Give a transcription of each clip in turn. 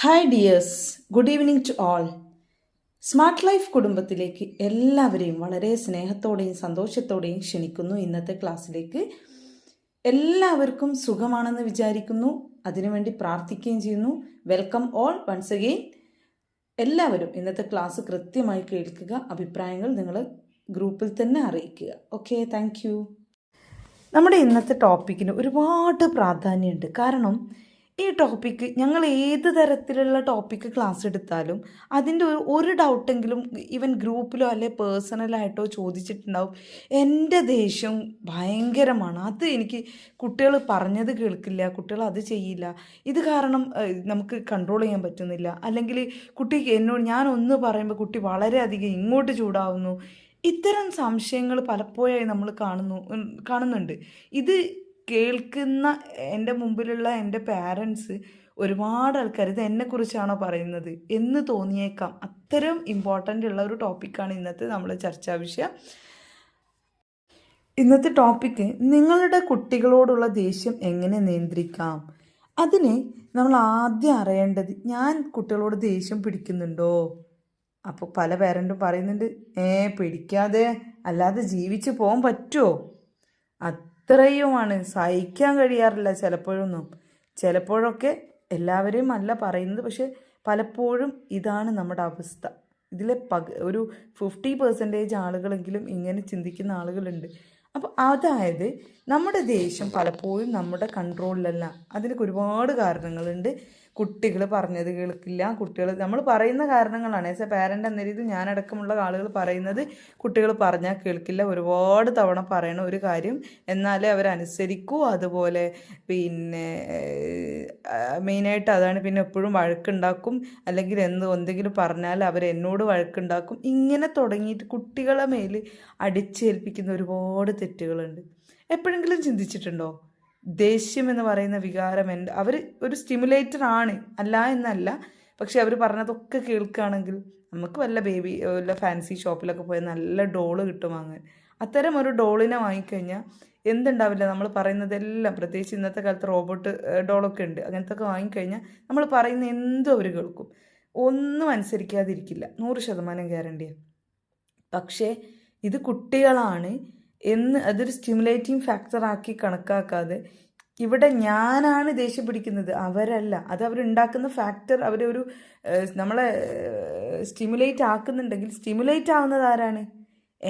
Hi dears, good evening to all. Smart life കുടുംബത്തിലേക്ക് എല്ലാവരെയും വളരെ സ്നേഹത്തോടെയും സന്തോഷത്തോടെയും ക്ഷണിക്കുന്നു. ഇന്നത്തെ ക്ലാസ്സിലേക്ക് എല്ലാവർക്കും സുഖമാണെന്ന് വിചാരിക്കുന്നു. അതിനുവേണ്ടി പ്രാർത്ഥിക്കുകയും ചെയ്യുന്നു. Welcome all once again. എല്ലാവരും ഇന്നത്തെ ക്ലാസ് കൃത്യമായി കേൾക്കുക. അഭിപ്രായങ്ങൾ നിങ്ങൾ ഗ്രൂപ്പിൽ തന്നെ അറിയിക്കുക. Okay, thank you. നമ്മുടെ ഇന്നത്തെ ടോപ്പിക്കിന് ഒരുപാട് പ്രാധാന്യമുണ്ട്. കാരണം ഈ ടോപ്പിക്ക് ഞങ്ങൾ ഏത് തരത്തിലുള്ള ടോപ്പിക്ക് ക്ലാസ് എടുത്താലും അതിൻ്റെ ഒരു ഡൗട്ടെങ്കിലും ഈവൻ ഗ്രൂപ്പിലോ അല്ലെ പേഴ്സണലായിട്ടോ ചോദിച്ചിട്ടുണ്ടാവും. എൻ്റെ ദേഷ്യം ഭയങ്കരമാണ്, അത് എനിക്ക് കുട്ടികൾ പറഞ്ഞത് കേൾക്കില്ല, കുട്ടികൾ അത് ചെയ്യില്ല, ഇത് കാരണം നമുക്ക് കൺട്രോൾ ചെയ്യാൻ പറ്റുന്നില്ല, അല്ലെങ്കിൽ കുട്ടിക്ക് എന്നോട് ഞാനൊന്ന് പറയുമ്പോൾ കുട്ടി വളരെയധികം ഇങ്ങോട്ട് ചൂടാവുന്നു. ഇത്തരം സംശയങ്ങൾ പലപ്പോഴായി നമ്മൾ കാണുന്നുണ്ട്. ഇത് കേൾക്കുന്ന എൻ്റെ മുമ്പിലുള്ള എൻ്റെ പാരൻസ് ഒരുപാട് ആൾക്കാർ ഇത് എന്നെക്കുറിച്ചാണോ പറയുന്നത് എന്ന് തോന്നിയേക്കാം. അത്തരം ഇമ്പോർട്ടൻ്റ് ഉള്ള ഒരു ടോപ്പിക്കാണ് ഇന്നത്തെ നമ്മുടെ ചർച്ചാ വിഷയം. ഇന്നത്തെ ടോപ്പിക്ക് നിങ്ങളുടെ കുട്ടികളോടുള്ള ദേഷ്യം എങ്ങനെ നിയന്ത്രിക്കാം. അതിന് നമ്മൾ ആദ്യം അറിയേണ്ടത്, ഞാൻ കുട്ടികളോട് ദേഷ്യം പിടിക്കുന്നുണ്ടോ? അപ്പോൾ പല പേരൻറ്റും പറയുന്നുണ്ട്, പിടിക്കാതെ അല്ലാതെ ജീവിച്ച് പോകാൻ പറ്റുമോ? അത്രയുമാണ്, സഹിക്കാൻ കഴിയാറില്ല ചിലപ്പോഴൊക്കെ എല്ലാവരെയും അല്ല പറയുന്നത്, പക്ഷെ പലപ്പോഴും ഇതാണ് നമ്മുടെ അവസ്ഥ. ഇതിലെ ഒരു 50% ആളുകളെങ്കിലും ഇങ്ങനെ ചിന്തിക്കുന്ന ആളുകളുണ്ട്. അപ്പോൾ അതായത് നമ്മുടെ ദേഷ്യം പലപ്പോഴും നമ്മുടെ കൺട്രോളിലല്ല. അതിനൊക്കെ ഒരുപാട് കാരണങ്ങളുണ്ട്. കുട്ടികൾ പറഞ്ഞത് കേൾക്കില്ല, കുട്ടികൾ നമ്മൾ പറയുന്ന കാരണങ്ങളാണ്. ആസ് എ പാരൻ്റ് എന്ന രീതിയിൽ ഞാനടക്കമുള്ള ആളുകൾ പറയുന്നത് കുട്ടികൾ പറഞ്ഞാൽ കേൾക്കില്ല. ഒരുപാട് തവണ പറയണ ഒരു കാര്യം എന്നാലേ അവരനുസരിക്കൂ. അതുപോലെ പിന്നെ മെയിനായിട്ട് അതാണ്. പിന്നെ എപ്പോഴും വഴക്കുണ്ടാക്കും, അല്ലെങ്കിൽ എന്തെങ്കിലും പറഞ്ഞാൽ അവരെന്നോട് വഴക്കുണ്ടാക്കും. ഇങ്ങനെ തുടങ്ങിയിട്ട് കുട്ടികളെ മേൽ അടിച്ചേൽപ്പിക്കുന്ന ഒരുപാട് തെറ്റുകളുണ്ട്. എപ്പോഴെങ്കിലും ചിന്തിച്ചിട്ടുണ്ടോ? ദേഷ്യം എന്ന് പറയുന്ന വികാരം അവർ ഒരു സ്റ്റിമുലേറ്റർ ആണ്, അല്ല എന്നല്ല. പക്ഷെ അവർ പറഞ്ഞതൊക്കെ കേൾക്കുകയാണെങ്കിൽ നമുക്ക് വല്ല ഫാൻസി ഷോപ്പിലൊക്കെ പോയാൽ നല്ല ഡോള് കിട്ടും വാങ്ങാൻ. അത്തരം ഒരു ഡോളിനെ വാങ്ങിക്കഴിഞ്ഞാൽ എന്തുണ്ടാവില്ല, നമ്മൾ പറയുന്നതെല്ലാം, പ്രത്യേകിച്ച് ഇന്നത്തെ കാലത്ത് റോബോട്ട് ഡോളൊക്കെ ഉണ്ട്, അങ്ങനത്തെ ഒക്കെ വാങ്ങിക്കഴിഞ്ഞാൽ നമ്മൾ പറയുന്ന എന്തും അവർ കേൾക്കും. ഒന്നും അനുസരിക്കാതിരിക്കില്ല, 100% ഗ്യാരണ്ടിയാണ്. പക്ഷേ ഇത് കുട്ടികളാണ് എന്ന് അതൊരു സ്റ്റിമുലേറ്റിംഗ് ഫാക്ടറാക്കി കണക്കാക്കാതെ, ഇവിടെ ഞാനാണ് ദേഷ്യം പിടിക്കുന്നത്, അവരല്ല. അത് അവരുണ്ടാക്കുന്ന ഫാക്ടർ അവരൊരു നമ്മളെ സ്റ്റിമുലേറ്റ് ആക്കുന്നുണ്ടെങ്കിൽ സ്റ്റിമുലേറ്റ് ആവുന്നത് ആരാണ്?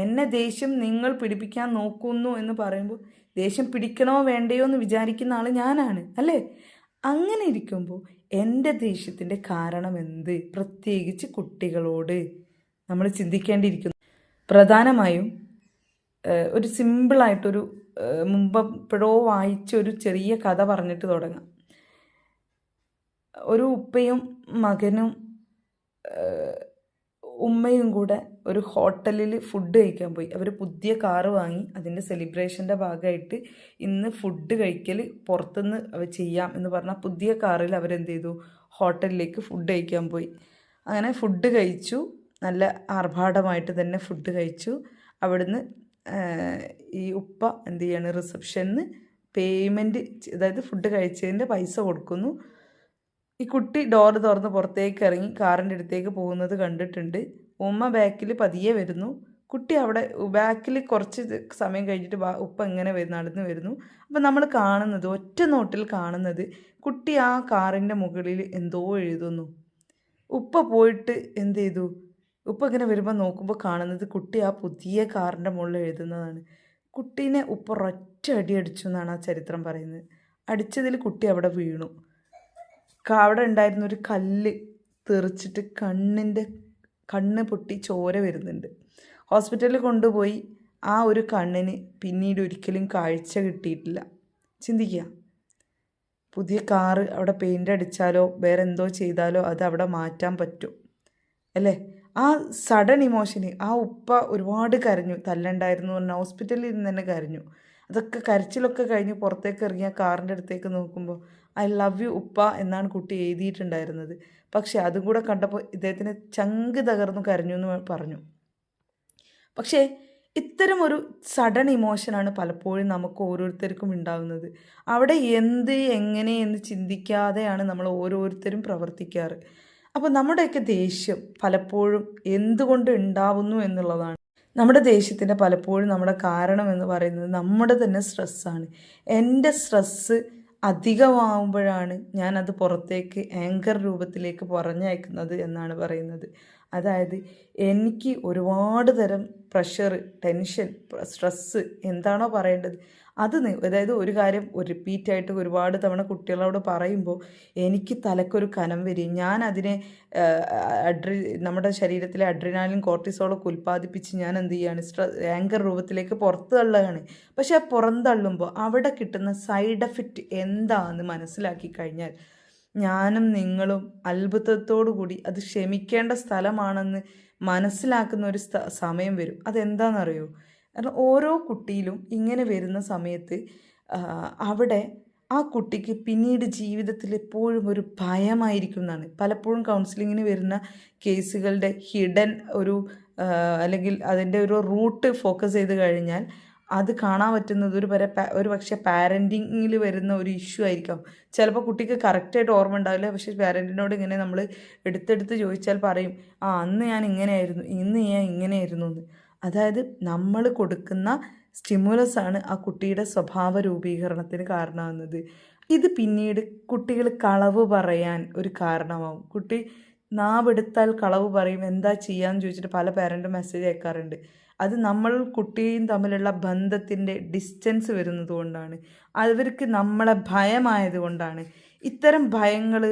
എന്നെ ദേഷ്യം നിങ്ങൾ പിടിപ്പിക്കാൻ നോക്കുന്നു എന്ന് പറയുമ്പോൾ ദേഷ്യം പിടിക്കണോ വേണ്ടയോ എന്ന് വിചാരിക്കുന്ന ആൾ ഞാനാണ്, അല്ലേ? അങ്ങനെ ഇരിക്കുമ്പോൾ എൻ്റെ ദേഷ്യത്തിൻ്റെ കാരണം എന്ത്? പ്രത്യേകിച്ച് കുട്ടികളോട് നമ്മൾ ചിന്തിക്കേണ്ടിയിരിക്കുന്നു. പ്രധാനമായും ഒരു സിമ്പിളായിട്ടൊരു മുമ്പെപ്പോഴോ വായിച്ചൊരു ചെറിയ കഥ പറഞ്ഞിട്ട് തുടങ്ങാം. ഒരു ഉപ്പയും മകനും ഉമ്മയും കൂടെ ഒരു ഹോട്ടലിൽ ഫുഡ് കഴിക്കാൻ പോയി. അവർ പുതിയ കാറ് വാങ്ങി, അതിൻ്റെ സെലിബ്രേഷൻ്റെ ഭാഗമായിട്ട് ഇന്ന് ഫുഡ് കഴിക്കൽ പുറത്തുനിന്ന് ചെയ്യാം എന്ന് പറഞ്ഞാൽ പുതിയ കാറിൽ അവരെന്ത് ചെയ്തു, ഹോട്ടലിലേക്ക് ഫുഡ് കഴിക്കാൻ പോയി. അങ്ങനെ ഫുഡ് കഴിച്ചു, നല്ല ആർഭാടമായിട്ട് തന്നെ ഫുഡ് കഴിച്ചു. അവിടുന്ന് ഈ ഉപ്പ എന്ത് ചെയ്യാണ്, റിസപ്ഷനിൽ പേയ്മെൻറ്റ്, അതായത് ഫുഡ് കഴിച്ചതിൻ്റെ പൈസ കൊടുക്കുന്നു. ഈ കുട്ടി ഡോറ് തുറന്ന് പുറത്തേക്ക് ഇറങ്ങി കാറിൻ്റെ അടുത്തേക്ക് പോകുന്നത് കണ്ടിട്ടുണ്ട്. ഉമ്മ ബാക്കിൽ പതിയെ വരുന്നു. കുട്ടി അവിടെ ബാക്കിൽ കുറച്ച് സമയം കഴിഞ്ഞിട്ട് ഉപ്പ ഇങ്ങനെ നടന്ന് വരുന്നു. അപ്പം നമ്മൾ കാണുന്നത്, ഒറ്റ നോട്ടിൽ കാണുന്നത്, കുട്ടി ആ കാറിൻ്റെ മുകളിൽ എന്തോ എഴുതുന്നു. ഉപ്പ പോയിട്ട് എന്ത് ചെയ്തു, ഉപ്പ ഇങ്ങനെ വരുമ്പോൾ നോക്കുമ്പോൾ കാണുന്നത് കുട്ടി ആ പുതിയ കാറിൻ്റെ മുകളിൽ എഴുതുന്നതാണ്. കുട്ടീനെ ഉപ്പ ഒറ്റ അടി അടിച്ചു എന്നാണ് ആ ചരിത്രം പറയുന്നത്. അടിച്ചതിൽ കുട്ടി അവിടെ വീണു. അവിടെ ഉണ്ടായിരുന്ന ഒരു കല്ല് തെറിച്ചിട്ട് കണ്ണ് പൊട്ടി ചോര വരുന്നുണ്ട്. ഹോസ്പിറ്റലിൽ കൊണ്ടുപോയി. ആ ഒരു കണ്ണിന് പിന്നീട് ഒരിക്കലും കാഴ്ച കിട്ടിയിട്ടില്ല. ചിന്തിക്കുക, പുതിയ കാറ് അവിടെ പെയിൻ്റ് അടിച്ചാലോ വേറെ എന്തോ ചെയ്താലോ അത് അവിടെ മാറ്റാൻ പറ്റും, അല്ലേ? ആ സഡൻ ഇമോഷന് ആ ഉപ്പ ഒരുപാട് കരഞ്ഞു. തല്ലുണ്ടായിരുന്നു പറഞ്ഞാൽ ഹോസ്പിറ്റലിൽ നിന്ന് തന്നെ കരഞ്ഞു. അതൊക്കെ കരച്ചിലൊക്കെ കഴിഞ്ഞ് പുറത്തേക്ക് ഇറങ്ങിയ കാറിൻ്റെ അടുത്തേക്ക് നോക്കുമ്പോൾ ഐ ലവ് യു ഉപ്പ എന്നാണ് കുട്ടി എഴുതിയിട്ടുണ്ടായിരുന്നത്. പക്ഷേ അതും കൂടെ കണ്ടപ്പോൾ ഇദ്ദേഹത്തിന് ചങ്ക് തകർന്നു കരഞ്ഞു എന്ന് പറഞ്ഞു. പക്ഷേ ഇത്തരം ഒരു സഡൻ ഇമോഷനാണ് പലപ്പോഴും നമുക്ക് ഓരോരുത്തർക്കും ഉണ്ടാകുന്നത്. അവിടെ എന്ത് എങ്ങനെ എന്ന് ചിന്തിക്കാതെയാണ് നമ്മൾ ഓരോരുത്തരും പ്രവർത്തിക്കാറ്. അപ്പോൾ നമ്മുടെയൊക്കെ ദേഷ്യം പലപ്പോഴും എന്തുകൊണ്ട് ഉണ്ടാവുന്നു എന്നുള്ളതാണ്. നമ്മുടെ ദേഷ്യത്തിൻ്റെ പലപ്പോഴും നമ്മുടെ കാരണം എന്ന് പറയുന്നത് നമ്മുടെ തന്നെ സ്ട്രെസ്സാണ്. എൻ്റെ സ്ട്രെസ്സ് അധികമാവുമ്പോഴാണ് ഞാനത് പുറത്തേക്ക് ആങ്കർ രൂപത്തിലേക്ക് പറഞ്ഞയക്കുന്നത് എന്നാണ് പറയുന്നത്. അതായത് എനിക്ക് ഒരുപാട് തരം പ്രഷർ, ടെൻഷൻ, സ്ട്രെസ്സ് എന്താണോ പറയേണ്ടത് അത് അതായത് ഒരു കാര്യം റിപ്പീറ്റായിട്ട് ഒരുപാട് തവണ കുട്ടികളോട് പറയുമ്പോൾ എനിക്ക് തലക്കൊരു കനം വരും. ഞാൻ അതിനെ നമ്മുടെ ശരീരത്തിലെ അഡ്രിനാലിൻ, കോർട്ടിസോളൊക്കെ ഉൽപ്പാദിപ്പിച്ച് ഞാൻ എന്ത് ചെയ്യാണ്, ആങ്കർ രൂപത്തിലേക്ക് പുറത്ത് തള്ളുകയാണ്. പക്ഷെ ആ പുറന്തള്ളുമ്പോൾ അവിടെ കിട്ടുന്ന സൈഡ് എഫക്റ്റ് എന്താണെന്ന് മനസ്സിലാക്കി കഴിഞ്ഞാൽ ഞാനും നിങ്ങളും അത്ഭുതത്തോടു കൂടി അത് ക്ഷമിക്കേണ്ട സ്ഥലമാണെന്ന് മനസ്സിലാക്കുന്ന ഒരു സമയം വരും. അതെന്താണെന്നറിയോ? കാരണം ഓരോ കുട്ടിയിലും ഇങ്ങനെ വരുന്ന സമയത്ത് അവിടെ ആ കുട്ടിക്ക് പിന്നീട് ജീവിതത്തിൽ എപ്പോഴും ഒരു ഭയമായിരിക്കും എന്നാണ്. പലപ്പോഴും കൗൺസിലിങ്ങിന് വരുന്ന കേസുകളുടെ ഹിഡൻ ഒരു അല്ലെങ്കിൽ അതിൻ്റെ ഒരു റൂട്ട് ഫോക്കസ് ചെയ്ത് കഴിഞ്ഞാൽ അത് കാണാൻ പറ്റുന്നത് ഒരു പക്ഷേ പാരൻറ്റിങ്ങിൽ വരുന്ന ഒരു ഇഷ്യൂ ആയിരിക്കാം. ചിലപ്പോൾ കുട്ടിക്ക് കറക്റ്റായിട്ട് ഓർമ്മ ഉണ്ടാവില്ല. പക്ഷേ പാരൻറ്റിനോട് ഇങ്ങനെ നമ്മൾ എടുത്തെടുത്ത് ചോദിച്ചാൽ പറയും, അന്ന് ഞാൻ ഇങ്ങനെയായിരുന്നു, ഇന്ന് ഞാൻ ഇങ്ങനെയായിരുന്നു എന്ന്. അതായത് നമ്മൾ കൊടുക്കുന്ന സ്റ്റിമുലസാണ് ആ കുട്ടിയുടെ സ്വഭാവ രൂപീകരണത്തിന് കാരണമാകുന്നത്. ഇത് പിന്നീട് കുട്ടികൾ കളവ് പറയാൻ ഒരു കാരണമാവും. കുട്ടി നാവെടുത്താൽ കളവ് പറയും, എന്താ ചെയ്യാന്ന് ചോദിച്ചിട്ട് പല പേരൻറ്റും മെസ്സേജ് അയക്കാറുണ്ട്. അത് നമ്മൾ കുട്ടിയും തമ്മിലുള്ള ബന്ധത്തിൻ്റെ ഡിസ്റ്റൻസ് വരുന്നത് കൊണ്ടാണ്. അവർക്ക് നമ്മളെ ഭയമായത് കൊണ്ടാണ്. ഇത്തരം ഭയങ്ങൾ,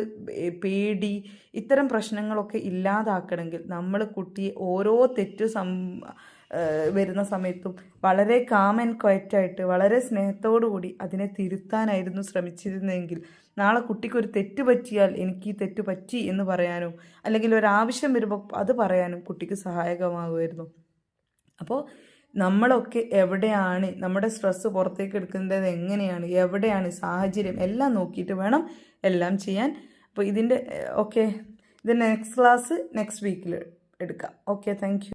പേടി, ഇത്തരം പ്രശ്നങ്ങളൊക്കെ ഇല്ലാതാക്കണമെങ്കിൽ നമ്മൾ കുട്ടിയെ ഓരോ തെറ്റ് വരുന്ന സമയത്തും വളരെ കാം ആൻഡ് ക്വയറ്റായിട്ട് വളരെ സ്നേഹത്തോടു കൂടി അതിനെ തിരുത്താനായിരുന്നു ശ്രമിച്ചിരുന്നെങ്കിൽ നാളെ കുട്ടിക്കൊരു തെറ്റ് പറ്റിയാൽ എനിക്ക് ഈ തെറ്റ് പറ്റി എന്ന് പറയാനോ അല്ലെങ്കിൽ ഒരാവശ്യം വരുമ്പോൾ അത് പറയാനും കുട്ടിക്ക് സഹായകമാകുമായിരുന്നു. അപ്പോൾ നമ്മളൊക്കെ എവിടെയാണ് നമ്മുടെ സ്ട്രെസ്സ് പുറത്തേക്ക് എടുക്കുന്നത്, എങ്ങനെയാണ്, എവിടെയാണ് സാഹചര്യം എല്ലാം നോക്കിയിട്ട് വേണം എല്ലാം ചെയ്യാൻ. അപ്പോൾ ഇത് നെക്സ്റ്റ് ക്ലാസ് നെക്സ്റ്റ് വീക്കിൽ എടുക്കാം. Okay, thank you.